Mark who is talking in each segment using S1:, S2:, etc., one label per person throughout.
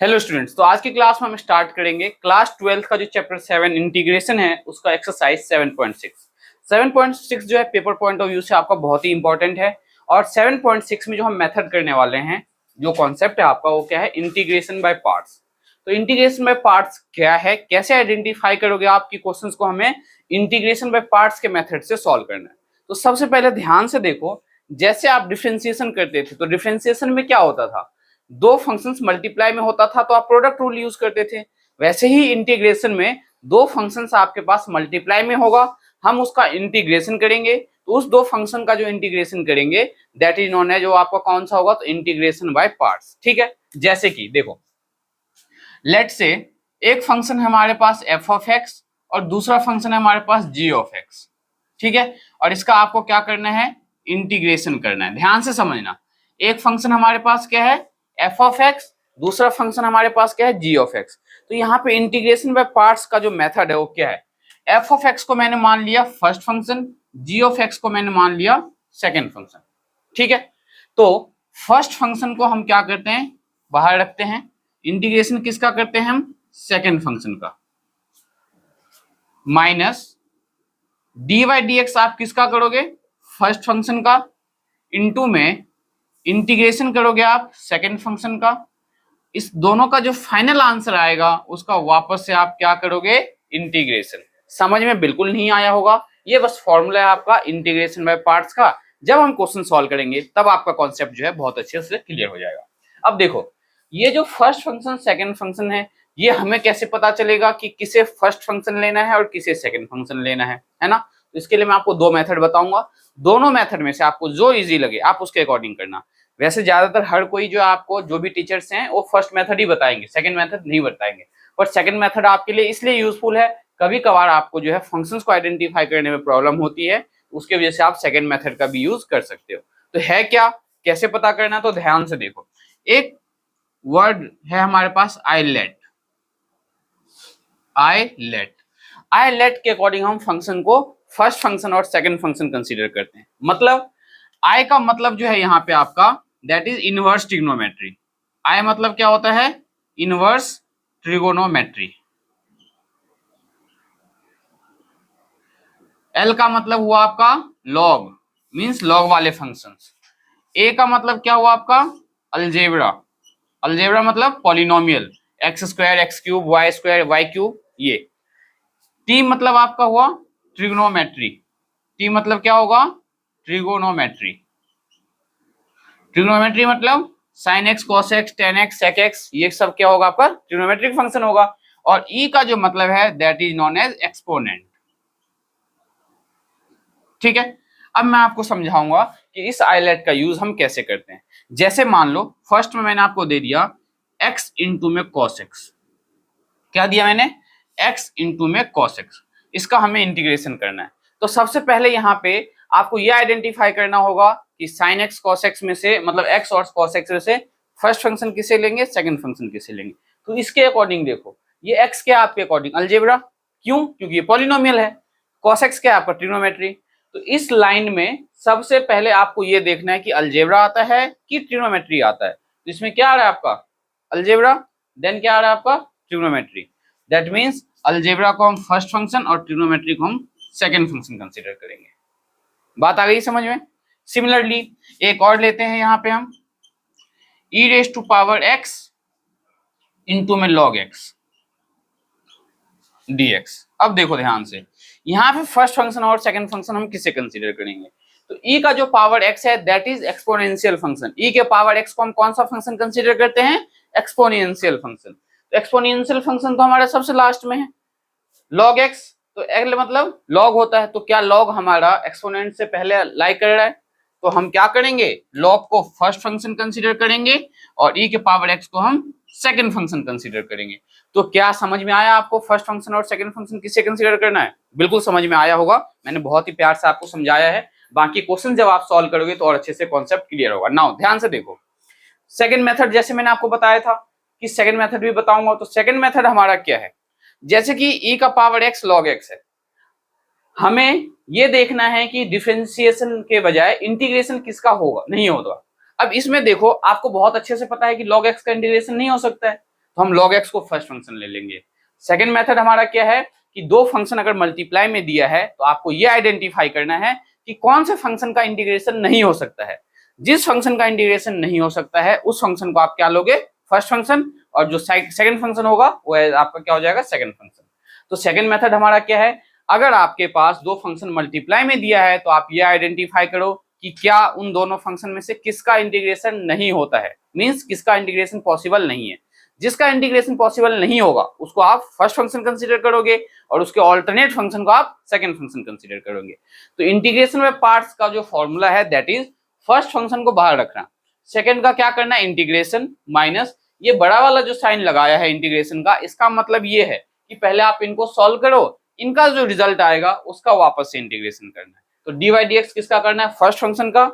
S1: Hello students, तो आज की क्लास में हम स्टार्ट करेंगे क्लास 12 का जो चैप्टर 7 इंटीग्रेशन है उसका एक्सरसाइज 7.6। 7.6 जो है पेपर पॉइंट ऑफ व्यू से आपका बहुत ही इंपॉर्टेंट है। और 7.6 में जो हम मेथड करने वाले हैं, जो कॉन्सेप्ट है आपका वो क्या है, इंटीग्रेशन बाय पार्ट्स। तो इंटीग्रेशन बाय पार्ट्स क्या है, कैसे आइडेंटिफाई करोगे आपकी क्वेश्चंस को, हमें इंटीग्रेशन बाय पार्ट्स के मेथड से सॉल्व करना है। तो सबसे पहले ध्यान से देखो, जैसे आप डिफरेंशिएशन करते थे तो डिफरेंशिएशन में क्या होता था, दो फंक्शंस मल्टीप्लाई में होता था तो आप प्रोडक्ट रूल यूज करते थे। वैसे ही इंटीग्रेशन में दो फंक्शंस आपके पास मल्टीप्लाई में होगा, हम उसका इंटीग्रेशन करेंगे, तो उस दो फंक्शन का जो इंटीग्रेशन करेंगे दैट इज नोन है, जो आपका कौन सा होगा, तो इंटीग्रेशन बाय पार्ट्स। ठीक है, जैसे कि देखो, लेट से एक फंक्शन है हमारे पास एफ ऑफ एक्स और दूसरा फंक्शन है हमारे पास जी ऑफ एक्स। ठीक है, और इसका आपको क्या करना है, इंटीग्रेशन करना है। ध्यान से समझना, एक फंक्शन हमारे पास क्या है, एफ ऑफ एक्स, दूसरा फंक्शन हमारे पास क्या है, जी ऑफ एक्स। तो यहाँ पे इंटीग्रेशन बाय पार्ट्स का जो मेथड है वो क्या है, एफ ऑफ एक्स को मैंने मान लिया first function, G of x को मैंने मान लिया सेकेंड फंक्शन। ठीक है, तो फर्स्ट फंक्शन को हम क्या करते हैं, बाहर रखते हैं। इंटीग्रेशन किसका करते हैं हम, सेकेंड फंक्शन का, minus D Y D X आप किसका करोगे, फर्स्ट फंक्शन का, इनटू में इंटीग्रेशन करोगे आप सेकेंड फंक्शन का। इस दोनों का जो फाइनल आंसर आएगा उसका वापस से आप क्या करोगे, इंटीग्रेशन। समझ में बिल्कुल नहीं आया होगा, ये बस फॉर्मूला है आपका इंटीग्रेशन बाय पार्ट्स का। जब हम क्वेश्चन सॉल्व करेंगे तब आपका कॉन्सेप्ट जो है बहुत अच्छे से क्लियर हो जाएगा। अब देखो, ये जो फर्स्ट फंक्शन सेकेंड फंक्शन है, ये हमें कैसे पता चलेगा कि किसे फर्स्ट फंक्शन लेना है और किसे सेकेंड फंक्शन लेना है ना। तो इसके लिए मैं आपको दो मेथड बताऊंगा, दोनों मेथड में से आपको जो इजी लगे आप उसके अकॉर्डिंग करना। वैसे ज्यादातर हर कोई जो आपको, जो भी टीचर्स हैं वो फर्स्ट मेथड ही बताएंगे, सेकंड मेथड नहीं बताएंगे। पर सेकंड मेथड आपके लिए इसलिए यूजफुल है, कभी कभार आपको जो है फंक्शंस को आइडेंटिफाई करने में प्रॉब्लम होती है, उसके वजह से आप सेकंड मेथड का भी यूज कर सकते हो। तो है क्या, कैसे पता करना, तो ध्यान से देखो, एक वर्ड है हमारे पास आई लेट। आई लेट के अकॉर्डिंग हम फंक्शन को फर्स्ट फंक्शन और सेकंड फंक्शन कंसीडर करते हैं। मतलब आई का मतलब जो है यहाँ पे आपका दैट इज इनवर्स ट्रिग्नोमेट्री। आई मतलब क्या होता है, इनवर्स ट्रिगोनोमेट्री। एल का मतलब हुआ आपका लॉग, मींस लॉग वाले फंक्शंस। ए का मतलब क्या हुआ आपका, अलजेब्रा। अलजेब्रा मतलब polynomial, x square x cube y square y cube ये। टी मतलब आपका हुआ ट्रिग्नोमेट्री। टी मतलब क्या होगा, ट्रिगोनोमेट्री। ट्रिग्नोमेट्री मतलब sine x cos x tan x sec x, ये सब क्या होगा आपका, ट्रिग्नोमेट्रिक फंक्शन होगा। और ई का जो मतलब है that is known as exponent. ठीक है, अब मैं आपको समझाऊंगा कि इस आईलेट का यूज हम कैसे करते हैं। जैसे मान लो फर्स्ट में मैंने आपको दे दिया x इंटू में cos x। क्या दिया मैंने, x इंटू में cos x। इसका हमें इंटीग्रेशन करना है। तो सबसे पहले यहाँ पे आपको ये आइडेंटिफाई करना होगा कि sin x cos x में से, मतलब x और cos x में से फर्स्ट फंक्शन किसे लेंगे, सेकंड फंक्शन किसे लेंगे। तो इसके अकॉर्डिंग देखो, ये x क्या आपके अकॉर्डिंग अलजेब्रा, क्यों, क्योंकि ये पॉलिनोमियल है। cos x क्या आपका ट्रिग्नोमेट्री। तो इस लाइन में सबसे पहले आपको ये देखना है कि अलजेब्रा आता है कि ट्रिग्नोमेट्री आता है। तो इसमें क्या आ रहा है आपका, अलजेब्रा, देन क्या आ रहा है आपका, ट्रिग्नोमेट्री। दैट मींस अलजेब्रा को हम फर्स्ट फंक्शन और ट्रिग्नोमेट्री को हम सेकंड फंक्शन कंसीडर करेंगे। बात आ गई समझ में। सिमिलरली एक और लेते हैं यहाँ पे हम, e raise to power x into में log x dx। अब देखो ध्यान से, यहाँ पे फर्स्ट फंक्शन और सेकंड फंक्शन हम किसे कंसीडर करेंगे, तो e का जो पावर x है that is exponential function. e के पावर x को हम कौन सा फंक्शन कंसीडर करते हैं, एक्सपोनेंशियल फंक्शन। तो एक्सपोनेंशियल फंक्शन तो हमारा सबसे लास्ट में है, log x। तो l मतलब log होता है, तो क्या log हमारा एक्सपोनेंट से पहले लाई कर रहा है, तो हम क्या करेंगे, log को फर्स्ट फंक्शन कंसीडर करेंगे और e के पावर x को हम सेकंड फंक्शन कंसीडर करेंगे। तो क्या समझ में आया आपको, फर्स्ट फंक्शन और सेकंड फंक्शन किसे कंसीडर करना है, बिल्कुल समझ में आया होगा, मैंने बहुत ही प्यार से आपको समझाया है। बाकी क्वेश्चन जब आप सॉल्व करोगे तो और अच्छे से कॉन्सेप्ट क्लियर होगा। नाउ ध्यान से देखो, सेकंड मेथड जैसे मैंने आपको बताया था कि सेकंड मेथड भी बताऊंगा। तो सेकंड मेथड हमारा क्या है, जैसे कि e का पावर x log x है, हमें ये देखना है कि डिफरेंशिएशन के बजाय इंटीग्रेशन किसका होगा, नहीं होगा। अब इसमें देखो, आपको बहुत अच्छे से पता है कि log x का इंटीग्रेशन नहीं हो सकता है, तो हम log x को फर्स्ट फंक्शन ले लेंगे। सेकेंड मेथड हमारा क्या है कि दो फंक्शन अगर मल्टीप्लाई में दिया है तो आपको ये आइडेंटिफाई करना है कि कौन से फंक्शन का इंटीग्रेशन नहीं हो सकता है। जिस फंक्शन का इंटीग्रेशन नहीं हो सकता है उस फंक्शन को आप क्या लोगे, फर्स्ट फंक्शन, और जो सेकंड फंक्शन होगा वो आपका क्या हो जाएगा, सेकंड फंक्शन। तो सेकंड मेथड हमारा क्या है, अगर आपके पास दो फंक्शन मल्टीप्लाई में दिया है तो आप ये आइडेंटिफाई करो कि क्या उन दोनों फंक्शन में से किसका इंटीग्रेशन नहीं होता है, मींस किसका इंटीग्रेशन पॉसिबल नहीं है। जिसका इंटीग्रेशन पॉसिबल नहीं होगा उसको आप फर्स्ट फंक्शन कंसीडर करोगे और उसके ऑल्टरनेट फंक्शन को आप सेकंड फंक्शन कंसीडर करोगे। तो इंटीग्रेशन में पार्ट्स का जो फॉर्मूला है दैट इज फर्स्ट फंक्शन को बाहर रखना, सेकंड का क्या करना है, इंटीग्रेशन माइनस ये बड़ा वाला जो साइन लगाया है इंटीग्रेशन का, इसका मतलब ये है कि पहले आप इनको सॉल्व करो, इनका जो रिजल्ट आएगा उसका वापस से इंटीग्रेशन करना है। तो dy dx किसका करना है, फर्स्ट फंक्शन का,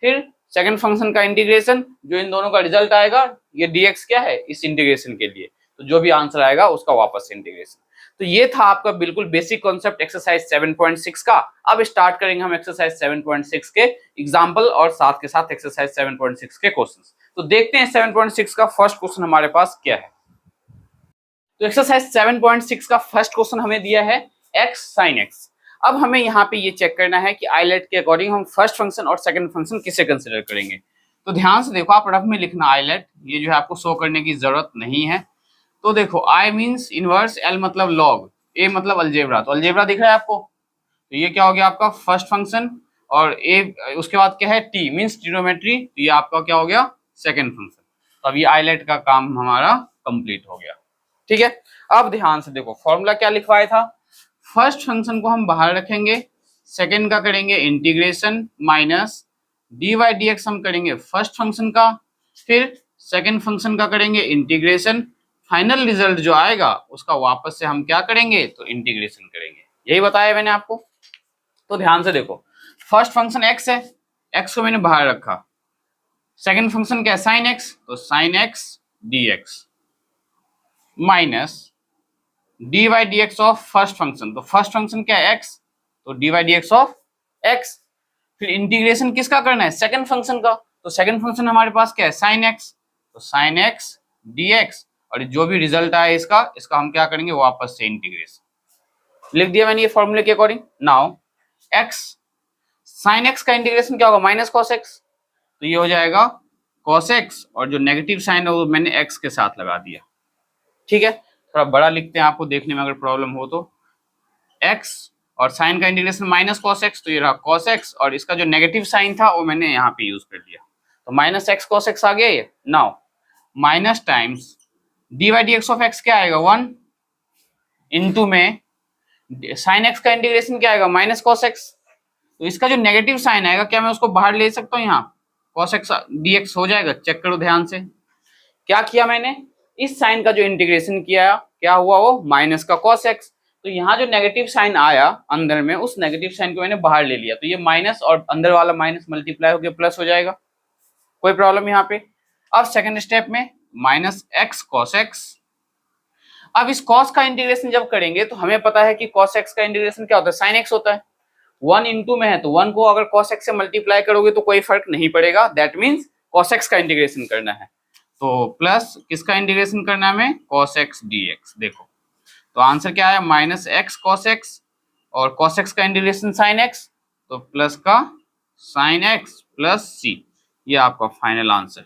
S1: फिर सेकंड फंक्शन का इंटीग्रेशन, जो इन दोनों का रिजल्ट आएगा ये dx क्या है इस इंटीग्रेशन के लिए, तो जो भी आंसर आएगा उसका वापस से इंटीग्रेशन। तो ये था आपका बिल्कुल बेसिक कॉन्सेप्ट एक्सरसाइज 7.6 का। अब स्टार्ट करेंगे हम एक्सरसाइज 7.6 के एग्जाम्पल और साथ के साथ एक्सरसाइज 7.6 के क्वेश्चंस। तो देखते हैं 7.6 का फर्स्ट क्वेश्चन हमारे पास क्या है। तो एक्सरसाइज 7.6 का फर्स्ट क्वेश्चन हमें दिया है x sin x। अब हमें यहाँ पे ये चेक करना है कि आइलेट के अकॉर्डिंग हम फर्स्ट फंक्शन और सेकंड फंक्शन किसे कंसिडर करेंगे। तो ध्यान से देखो, आप रफ में लिखना आइलेट, ये जो है आपको शो करने की जरूरत नहीं है। तो देखो I मीन्स इनवर्स, L मतलब लॉग, A मतलब अलजेब्रा, तो अलजेब्रा दिख रहा है आपको, तो ये क्या हो गया आपका फर्स्ट फंक्शन, और A उसके बाद क्या है T मीन्स ट्रिग्नोमेट्री, तो ये आपका क्या हो गया सेकंड फंक्शन। तो अब ये आइलेट का काम हमारा कंप्लीट हो गया। ठीक है, अब ध्यान से देखो फॉर्मूला क्या लिखवाया था, फर्स्ट फंक्शन को हम बाहर रखेंगे, सेकंड का करेंगे इंटीग्रेशन माइनस dy dx हम करेंगे फर्स्ट फंक्शन का, फिर सेकंड फंक्शन का करेंगे इंटीग्रेशन, फाइनल रिजल्ट जो आएगा उसका वापस से हम क्या करेंगे, तो इंटीग्रेशन करेंगे। यही बताया मैंने आपको। तो ध्यान से देखो, फर्स्ट फंक्शन x है, x को मैंने बाहर रखा, सेकंड फंक्शन क्या है sin x, तो sin x dx minus dy dx of first function, तो फर्स्ट फंक्शन क्या है x, तो dy dx ऑफ x, फिर इंटीग्रेशन किसका करना है, सेकंड फंक्शन का, तो सेकंड फंक्शन हमारे पास क्या है sin x, तो sin x dx, और जो भी रिजल्ट आए इसका हम क्या करेंगे, वापस से इंटीग्रेशन लिख दिया मैंने ये फॉर्मूले के according. Now x sin x का इंटीग्रेशन क्या होगा, माइनस cos x, तो ये हो जाएगा cos x, और जो नेगेटिव साइन है वो मैंने x के साथ लगा दिया। ठीक है, थोड़ा बड़ा लिखते हैं, आपको देखने में अगर प्रॉब्लम हो तो, x और साइन का इंटीग्रेशन माइनस cos x, तो ये रहा cos x, और इसका जो नेगेटिव साइन था वो मैंने यहाँ पे यूज कर दिया, तो माइनस x cos x आ गया ये। Now minus times dy dx of x क्या आएगा 1, इनटू में साइन x का इंटीग्रेशन क्या आएगा माइनस cos x, तो इसका जो नेगेटिव साइन आएगा क्या मैं उसको बाहर ले सकता हूँ, यहाँ cos x dx हो जाएगा। चेक करो ध्यान से, क्या किया मैंने, इस साइन का जो इंटीग्रेशन किया क्या हुआ, वो माइनस का cos x, तो यहाँ जो नेगेटिव साइन आया अंदर में उस नेगेटिव साइन को मैंने बाहर ले लिया, तो ये माइनस और अंदर वाला माइनस मल्टीप्लाई होकर प्लस हो जाएगा, कोई प्रॉब्लम यहाँ पे। अब सेकंड स्टेप में माइनस x cos x, अब इस cos का इंटीग्रेशन जब करेंगे तो हमें पता है कि cos x का इंटीग्रेशन क्या होता है, sin x होता है, 1 इंटू में है तो 1 को अगर cos x से मल्टीप्लाई करोगे तो कोई फर्क नहीं पड़ेगा, दैट मीन्स cos x का इंटीग्रेशन करना है, तो प्लस किसका इंटीग्रेशन करना है हमें, cos x dx। देखो तो आंसर क्या आया, माइनस x cos x, और cos x का इंटीग्रेशन sin x, तो प्लस का sin x प्लस c, ये आपका फाइनल आंसर।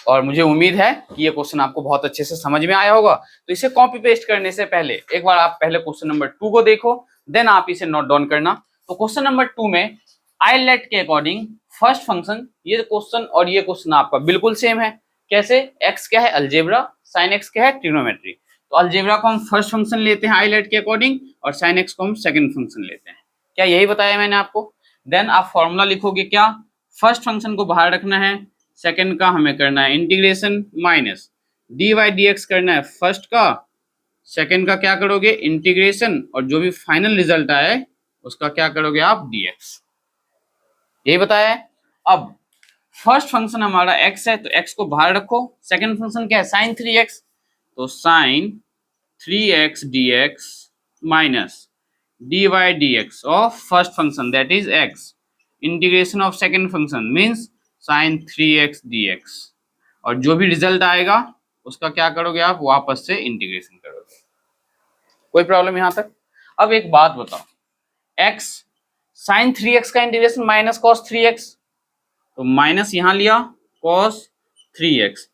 S1: और मुझे उम्मीद है कि ये क्वेश्चन आपको बहुत अच्छे से समझ में आया होगा। तो इसे कॉपी पेस्ट करने से पहले एक बार आप पहले क्वेश्चन नंबर 2 को देखो, देन आप इसे नोट डाउन करना। तो क्वेश्चन नंबर 2 में आइलेट के अकॉर्डिंग फर्स्ट फंक्शन, ये क्वेश्चन और ये क्वेश्चन आपका बिल्कुल सेम है। कैसे, x क्या है अलजेब्रा, sin x क्या है ट्रिग्नोमेट्री, तो अलजेब्रा को हम फर्स्ट फंक्शन लेते हैं आइलेट के अकॉर्डिंग, और sin x को हम सेकंड फंक्शन लेते हैं। क्या यही बताया मैंने आपको। देन आप फॉर्मूला लिखोगे क्या, फर्स्ट फंक्शन को बाहर रखना है, सेकंड का हमें करना है इंटीग्रेशन माइनस dy dx करना है फर्स्ट का, सेकंड का क्या करोगे इंटीग्रेशन, और जो भी फाइनल रिजल्ट आए उसका क्या करोगे आप dx, यही बताया है। अब फर्स्ट फंक्शन हमारा x है तो x को बाहर रखो, सेकंड फंक्शन क्या है sin 3x, तो sin 3x dx minus dy dx of first function that is x, integration of second function means sin 3x dx, और जो भी रिजल्ट आएगा उसका क्या करोगे आप, वापस से इंटीग्रेशन करोगे। कोई प्रॉब्लम यहाँ तक? अब एक बात बताओ, x साइन 3x का इंटीग्रेशन माइनस कॉस 3x, तो माइनस यहां लिया cos 3x,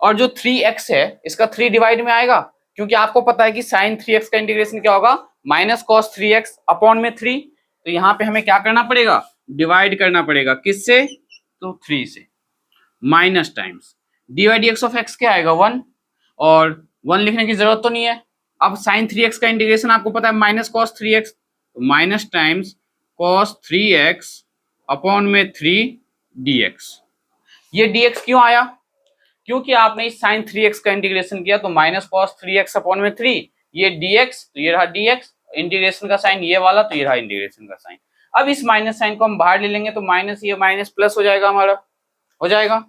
S1: और जो 3x है इसका 3 डिवाइड में आएगा, क्योंकि आपको पता है कि साइन 3x का इंटीग्रेशन क्या होगा, माइनस कॉस 3x अपॉन में 3। तो यहाँ पे हमें क्या करना पड़ेगा, डिवाइड करना पड़ेगा, किससे, तो 3 से, minus times dy dx of x क्या आएगा 1, और 1 लिखने की जरूरत तो नहीं है। अब साइन 3x का इंटीग्रेशन आपको पता है माइनस कॉस 3x, तो minus times cos 3x upon में 3 dx। ये dx क्यों आया, क्योंकि आपने इस साइन 3x का इंटीग्रेशन किया, तो माइनस कॉस 3x अपॉन में 3, ये dx, तो ये रहा dx, इंटीग्रेशन का साइन ये वाला, तो ये रहा इंटीग्रेशन का साइन। अब इस माइनस साइन को हम बाहर ले लेंगे, तो माइनस ये माइनस प्लस हो जाएगा, हमारा हो जाएगा,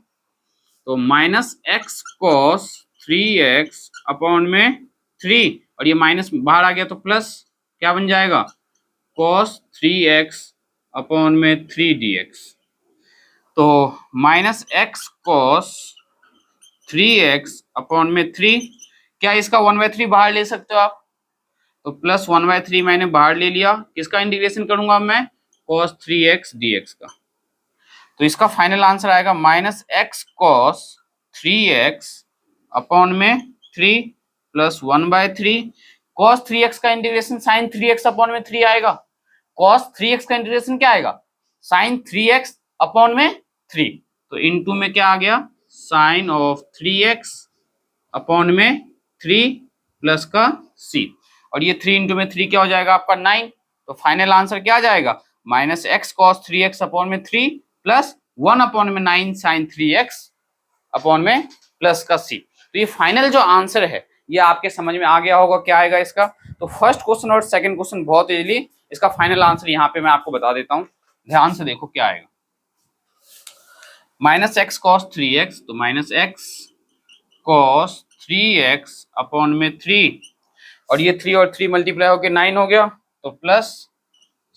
S1: तो minus x cos 3x upon में 3, और ये माइनस बाहर आ गया तो प्लस क्या बन जाएगा, cos 3x अपॉन में 3 dx। तो minus x cos 3x upon में 3, क्या इसका 1/3 बाहर ले सकते हो आप, तो प्लस 1/3 मैंने बाहर ले लिया, किसका इंटीग्रेशन करूंगा मैं, cos 3x dx का। तो इसका फाइनल आंसर आएगा minus x cos 3x upon में 3 प्लस 1/3, cos 3x का इंटीग्रेशन साइन 3x अपॉन में 3 आएगा, cos 3x का इंटीग्रेशन क्या आएगा, साइन 3x अपॉन में 3, तो इनटू में क्या आ गया, साइन ऑफ 3x अपॉन में 3 प्लस का c, और ये 3 इंटू में 3 क्या हो जाएगा आपका 9। तो फाइनल आंसर क्या आ जाएगा, minus x cos 3x upon में 3 प्लस 1 अपॉन में 9 साइन 3x अपॉन में प्लस का c। तो ये फाइनल जो आंसर है ये आपके समझ में आ गया होगा क्या आएगा इसका। तो फर्स्ट क्वेश्चन और सेकंड क्वेश्चन बहुत इजीली, इसका फाइनल आंसर यहाँ पे मैं आपको बता देता हूँ, ध्यान से देखो क्या आएगा। माइनस एक्स कॉस 3x, तो minus x cos 3x upon में 3, और ये 3 और 3 मल्टीप्लाई होके 9 हो गया, तो प्लस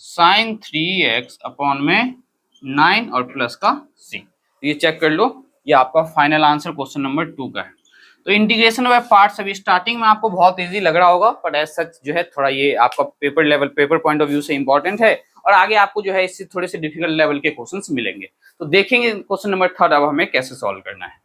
S1: साइन 3x अपॉन में 9 और प्लस का c। ये चेक कर लो, ये आपका फाइनल आंसर क्वेश्चन नंबर 2 का है। तो इंटीग्रेशन बाय पार्ट्स अभी स्टार्टिंग में आपको बहुत इजी लग रहा होगा, बट एज सच जो है थोड़ा ये आपका paper level, paper point of view से इंपॉर्टेंट है, और आगे आपको जो है इससे थोड़े से डिफिकल्ट लेवल के क्वेश्चंस मिलेंगे। तो देखेंगे क्वेश्चन नंबर 3 अब हमें कैसे सॉल्व करना है।